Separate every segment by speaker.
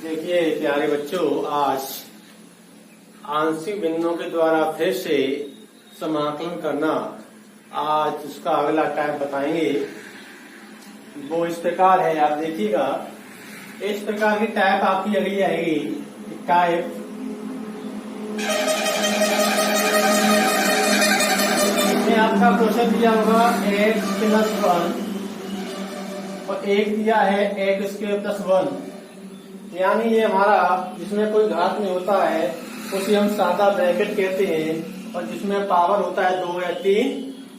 Speaker 1: देखिए प्यारे बच्चों, आज आंशिक भिन्नों के द्वारा फिर से समाकलन करना, आज उसका अगला टाइप बताएंगे। वो इस प्रकार है, आप देखिएगा। इस प्रकार की टाइप आपकी अगली आएगी। टाइप इसमें आपका क्वेश्चन दिया होगा x+1 और एक दिया है x²+1, यानी ये हमारा जिसमें कोई घात नहीं होता है उसे हम सादा ब्रैकेट कहते हैं, और जिसमें पावर होता है 2 या 3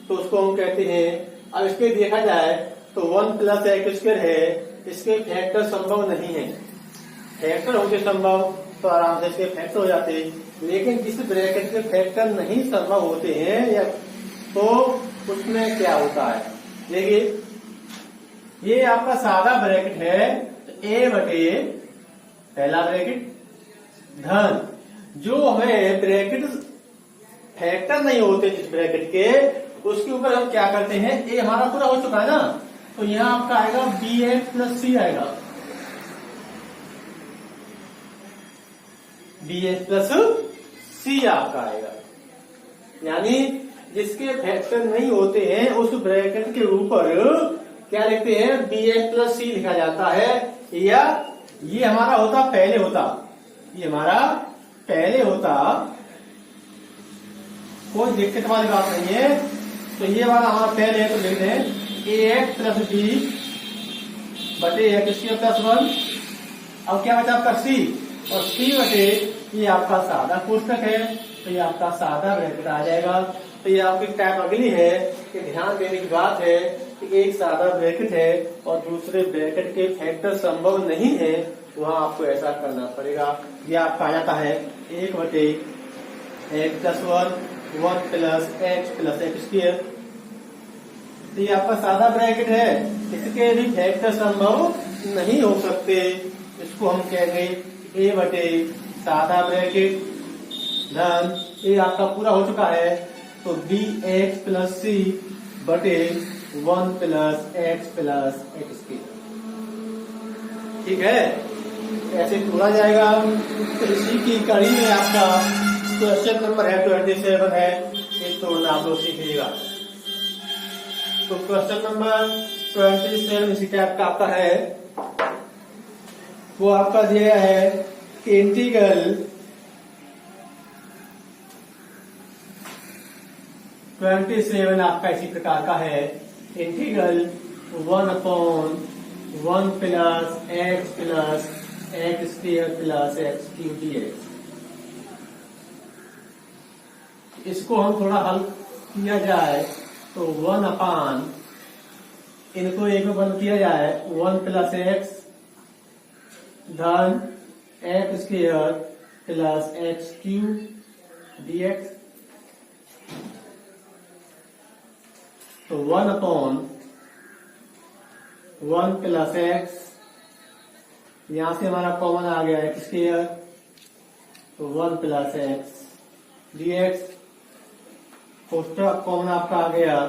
Speaker 1: तो उसको हम कहते हैं। अब इसके देखा जाए तो 1+x² है, इसके फैक्टर संभव नहीं है। फैक्टर होते संभव तो आराम से इसके फैक्टर हो जाते, लेकिन जिस ब्रैकेट के फैक्टर नहीं संभव होते हैं या तो उसमें क्या होता है। देखिए ये आपका सादा ब्रैकेट है, a बटे पहला ब्रैकेट धन जो हमें ब्रैकेट फैक्टर नहीं होते जिस ब्रैकेट के, उसके ऊपर हम क्या करते हैं, ए हमारा पूरा हो चुका है ना, तो यहाँ आपका आएगा bx+c आएगा, bx+c आपका आएगा। यानी जिसके फैक्टर नहीं होते हैं उस ब्रैकेट के ऊपर क्या लिखते हैं, bx+c लिखा जाता है। या ये हमारा होता पहले होता, ये हमारा पहले होता, कोई दिक्कत वाली बात नहीं है। तो ये वाला हमारा पहले है तो लिख दें ax+b बटे x²+1। अब क्या बचा आपका c, और c बटे ये आपका सादा कोष्टक है, तो ये आपका सादा ब्रैकेट आ जाएगा। तो ये आपकी टाइप अगली है कि ध्यान देने की बात है कि एक सादा ब्रैकेट है और दूसरे ब्रैकेट के फैक्टर संभव नहीं है, वहां आपको ऐसा करना पड़ेगा। ये आपका आ जाता है 1 बटे x+1 1+x+x²। तो ये आपका सादा ब्रैकेट है, इसके भी फैक्टर संभव नहीं हो सकते, इसको हम कहेंगे a बटे सादा ब्रैकेट धन ये आपका पूरा हो चुका है, तो bx+c बटे 1+x+x²। ठीक है, ऐसे पूरा जाएगा। तो इसी की कड़ी में आपका क्वेश्चन नंबर है 27 है, एक तो आप लोग सीख लीजिएगा। तो क्वेश्चन नंबर 27 इसी टाइप का आपका है। वो आपका दिया है कि इंटीग्रल 27 आपका इसी प्रकार का है। Integral 1/1+x+x² dx। इसको हम थोड़ा हल किया जाए तो 1/, इनको एक में बंद किया जाए 1+x धन x² dx। तो 1/1+x, यहां से हमारा कॉमन आ गया x², तो 1+x dx। कोष्टक कॉमन आपका आ गया,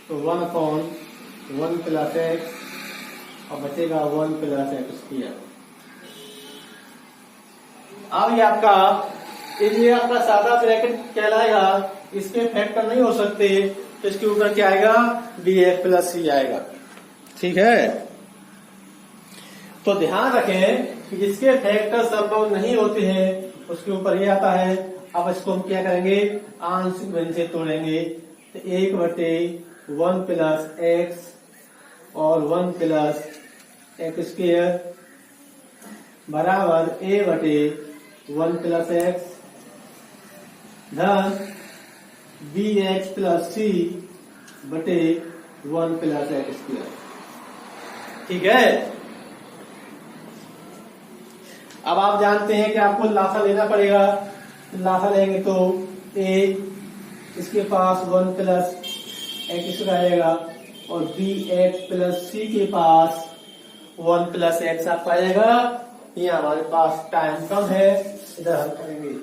Speaker 1: तो 1/1+x और बचेगा 1+x²। अब ये आपका सादा ब्रैकेट कहलाएगा, इसके फैक्टर नहीं हो सकते, तो इसके ऊपर क्या आएगा, bx+c आएगा। ठीक है, तो ध्यान रखें कि जिसके फैक्टर संभव नहीं होते हैं उसके ऊपर ये आता है। अब इसको हम क्या करेंगे, आंशिक भिन्न से तोड़ेंगे। तो 1 बटे 1+x और 1+x² बराबर a बटे 1+x धन bx+c बटे 1+x²। ठीक है, अब आप जानते हैं कि आपको लासा लेना पड़ेगा। लासा लेंगे तो a इसके पास 1+x² आएगा और bx+c के पास 1+x आपका आएगा। ये हमारे पास टाइम कम है, इधर हल करेंगे।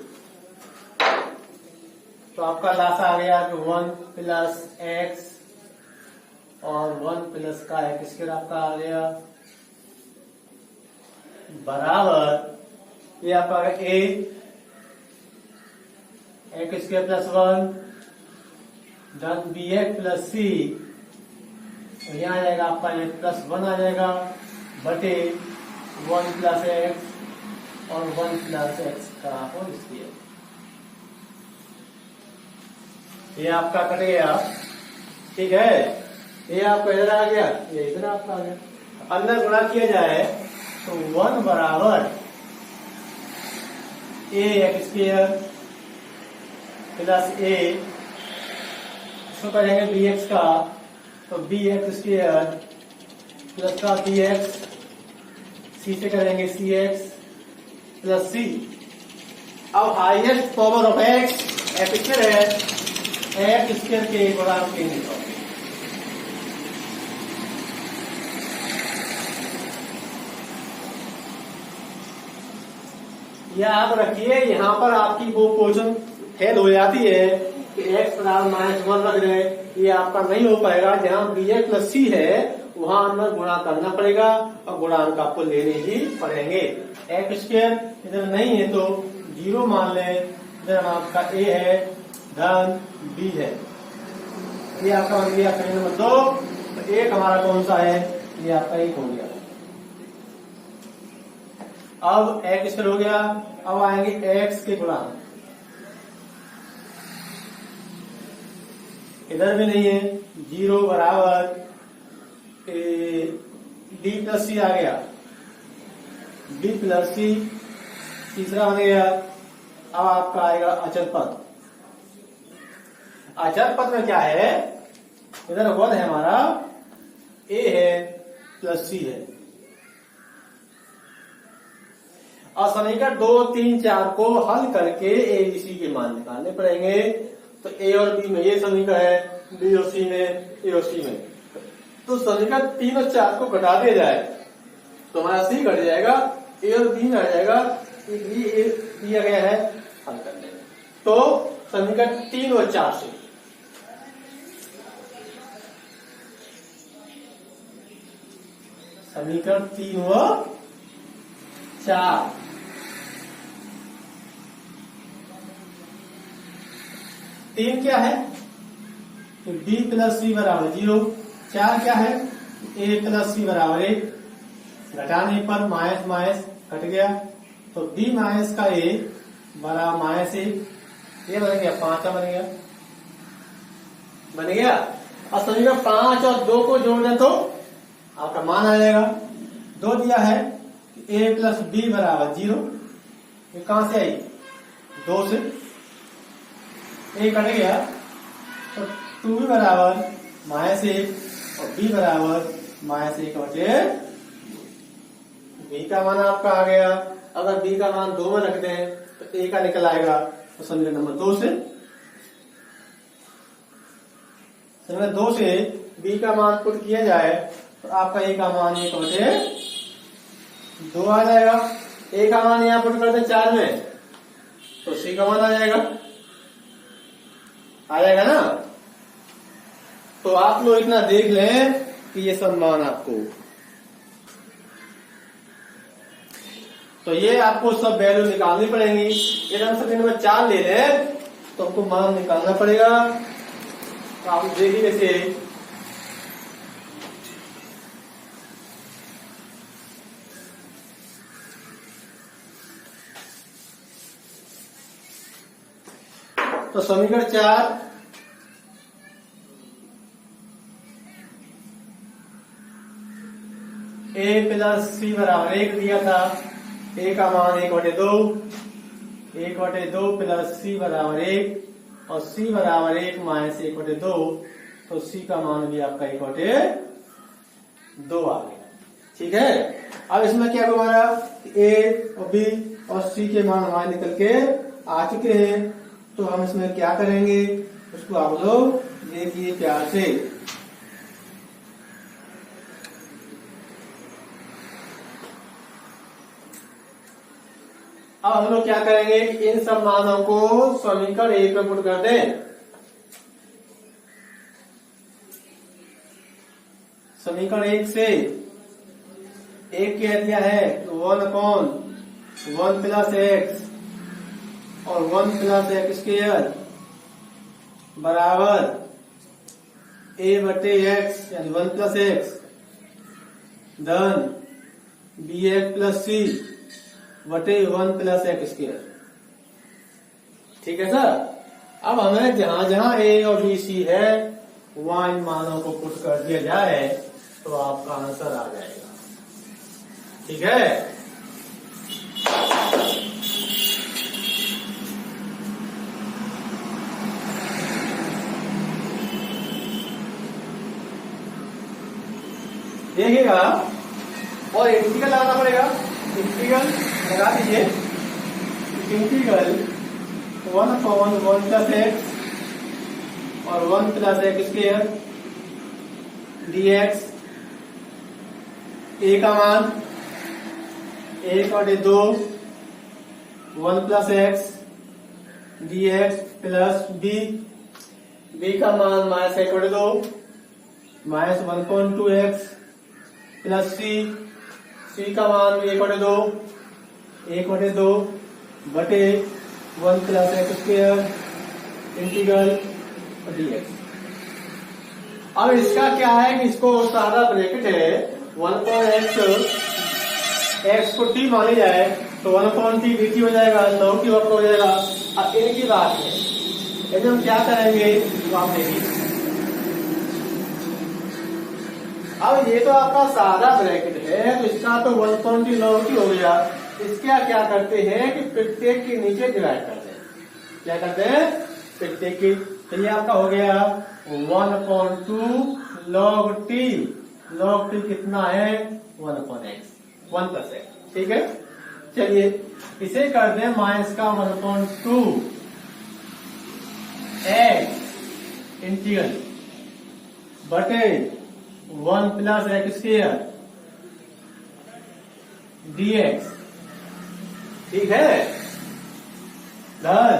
Speaker 1: तो आपका लासा आ गया कि 1+x और 1+ का x² आपका आ गया। बराबर ये आपका ए एक्स स्क्वायर प्लस 1 डन बी एक्स प्लस सी, यहाँ आ जाएगा आपका ये प्लस 1 आ जाएगा बटे 1 प्लस एक्स और 1 प्लस एक्स का होल स्क्वायर। ये आपका कट गया, ठीक है। ये आपका इधर आ गया, ये इधर आपका आ गया। अंदर गुणा किया जाए तो 1 बराबर ए एक्स स्क्वायर प्लस ए, इसको करेंगे बी एक्स का, तो बी एक्स स्क्वायर प्लस का बी एक्स, सी से करेंगे सी एक्स प्लस सी। अब highest power of x x square है, एक्स स्क्वायर के गुणांक के निकाल। याद रखिए यहाँ पर आपकी वो पोजीशन फेल हो जाती है कि एक्स बराबर -1 रख रहे, ये आपका नहीं हो पाएगा। जहाँ बी एक्स प्लस सी है वहां अंदर गुणा करना पड़ेगा और गुणांक आपको लेने ही पड़ेंगे। एक्स स्क्वायर इधर नहीं है तो 0 मान लें, इधर आपका ए है धन बी है, ये आपका बन गया समीकरण नंबर 2। तो एक हमारा कौन सा है, ये आपका एक हो गया। अब एक्स स्क्वायर हो गया, अब आएंगे एक्स के गुणांक, इधर भी नहीं है, 0 बराबर डी प्लस सी आ गया, डी प्लस सी तीसरा बन गया। अब आपका आएगा अचर पद। अचर पद में क्या है, इधर 1 है हमारा, ए है प्लस सी है, और समीकरण 2, 3, 4 को हल करके ए बी सी के मान निकालने पड़ेंगे। तो ए और बी में ये समीकरण है, बी और सी में, ए और सी में, तो समीकरण 3 और 4 को घटा दिया जाए तो हमारा सी घट जाएगा, ए और बी में आ जाएगा, ये दिया गया है, हल कर लेंगे। तो समीकरण 3 और 4 से समीकरण 3 और 4 3 क्या है, बी प्लस सी बराबर 0, 4 क्या है, ए प्लस सी बराबर 1, घटाने पर माइनस माइनस कट गया, तो बी माइनस का ए बराबर -1, ये बन गया 5 बन गया, बन गया। और समीकरण 5 और 2 को जोड़ दें तो आपका मान आ जाएगा। 2 दिया है, ए प्लस बी बराबर 0, ये कहां से आई, 2 से, ए कट गया तो 2b बराबर -1 और b बराबर -1 बचे b का मान आपका आ गया। अगर b का मान 2 में रख दें तो a का निकल आएगा। तो समीकरण नंबर 2 से, समीकरण 2 से b का मान पुट किया जाए तो आपका a का मान 1 बचे 2 आ जाएगा। a का मान यहाँ पुट कर दे 4 में तो c का मान आ जाएगा ना। तो आप लोग इतना देख लें कि ये सब मान आपको, तो ये आपको सब वैल्यू निकालनी पड़ेंगी। यदि हम समीकरण नंबर 4 ले लें तो हमको मान निकालना पड़ेगा। तो आप देखिए जैसे तो समीकरण 4 ए प्लस सी बराबर 1 दिया था, ए का मान 1/2, 1/2 प्लस सी बराबर 1 और सी बराबर 1 माइनस 1/2, तो सी का मान भी आपका 1/2 आ गया। ठीक है, अब इसमें क्या हमारा ए और बी और सी के मान हमारे निकल के आ चुके हैं। तो हम इसमें क्या करेंगे उसको आप लोग देखिए प्यार से। अब हम लोग क्या करेंगे कि इन सब मानों को समीकरण 1 में पुट कर दें। समीकरण 1 से एक कह दिया है 1/1 प्लस एक्स और 1 प्लस एक्स स्क्वायर बराबर a बटे एक्स यानी 1 प्लस एक्स धन बी एक्स प्लस सी बटे 1 प्लस एक्स स्क्वायर। ठीक है सर। अब हमें जहां जहां ए और बी सी है वहां इन मानों को पुट कर दिया जाए तो आपका आंसर आ जाएगा। ठीक है। देखिएगा और इंटीग्रल लगाना पड़ेगा। इंटीग्रल लगा दीजिए। इंटीग्रल 1/1 प्लस एक्स और 1 plus x square dx a का मान 1/2 1 plus x dx plus b का मान -1/2 -1.2 एक्स प्लस c का मान 1/2 1/2 बटे 1 plus x square integral dx। अब इसका क्या है कि इसको सारा ब्रैकेट है 1/x को t मानी जाए तो 1/t dt हो जाएगा, log t वक्र हो जाएगा। अब इनकी बात है यदि हम क्या करेंगे तो आप देखिए। अब ये तो आपका सादा ब्रैकेट है तो इसका तो 1/t log t हो गया। इसका क्या करते हैं कि प्रत्येक के नीचे डिवाइड करते हैं। क्या करते हैं? प्रत्येक की। तो ये आपका हो गया 1/2 log t। log t कितना है 1/x 1 प्लस एक्स। ठीक है। चलिए इसे कर दें माइनस का 1/2 एक्स इंटीग्रल बटे 1 प्लस एक्स स्क्वायर dx। ठीक है। धन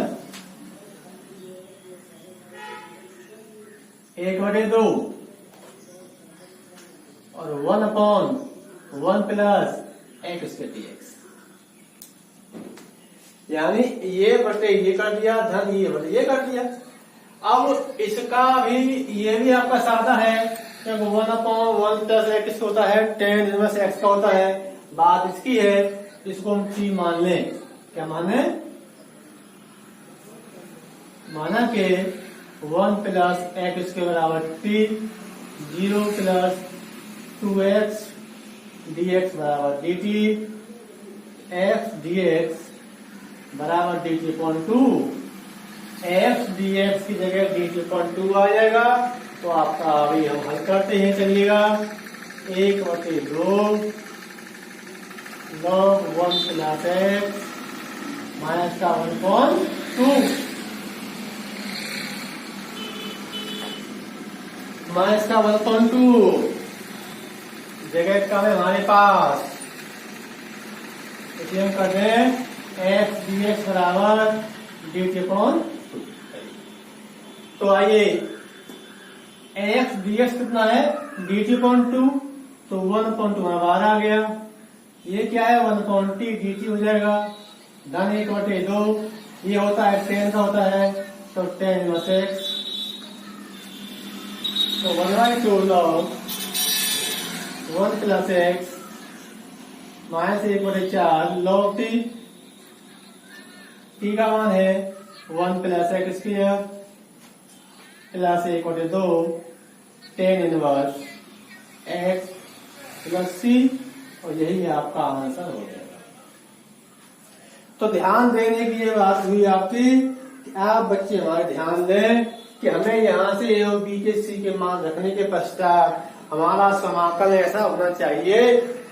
Speaker 1: 1/2 और 1/1 प्लस एक्स के dx। यानी ये बटे ये कर दिया धन ये बटे ये कर दिया। अब इसका भी ये भी आपका सादा है क्योंकि 1/1 प्लस एक्स होता है tan इनवर्स एक्स का होता है। बात इसकी है इसको हम t मान लें। क्या माने? माना के 1 प्लस एक्स के बराबर t 0 प्लस 2x dx बराबर dt f dx बराबर dt/2 f dx की जगह dt/2 आ जाएगा। तो आपका अभी हम हल करते हैं। चलिएगा 1/2 log 1 प्लस एक्स माइनस का 1/2 माइनस का 1/2 जगह का है हमारे पास। इसलिए हम कर रहे हैं f dx बराबर dt/2। तो आइए f dx कितना है dt/2 तो 1/2 बाहर आ गया। ये क्या है 1/t dt हो जाएगा धन 1/2। ये होता है tan का होता है तो tan इनवर्स x तो 1/2 log 1 plus x minus 1/4 log t का मान है 1 plus x square plus 1/2 tan inverse x plus c और यही आपका आंसर हो जाएगा। तो ध्यान देने की ये बात हुई आपकी कि आप बच्चे हमारे ध्यान दें कि हमें यहाँ से ए और बी के सी के मान रखने के पश्चात हमारा समाकल ऐसा होना चाहिए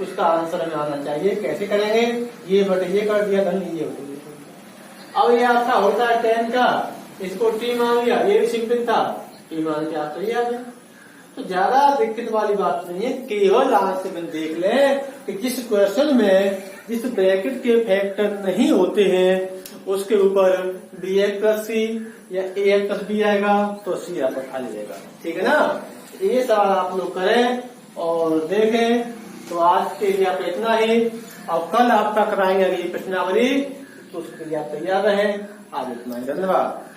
Speaker 1: उसका आंसर हमें आना चाहिए। कैसे करेंगे? ये बटे ये कर दिया धन ये बटे ये कर दिया। अब ये आपका होता है tan का, इसको t मान लिया, ये भी सिंपल था t मान के आप सही आ गए। तो ज्यादा दिक्कत वाली बात नहीं है। केवल आज से मैं देख लें कि जिस क्वेश्चन में जिस ब्रैकेट के फैक्टर नहीं होते हैं उसके ऊपर bx प्लस सी या ax प्लस b आएगा तो c आपका खाली रहेगा। ठीक है ना? ये सवाल आप लोग करें और देखें तो आज के लिए आप इतना ही, और कल आपका कराएंगे अगली प्रश्नावली, तो उसके लिए आप तैयार रहें। आज इतना ही, धन्यवाद।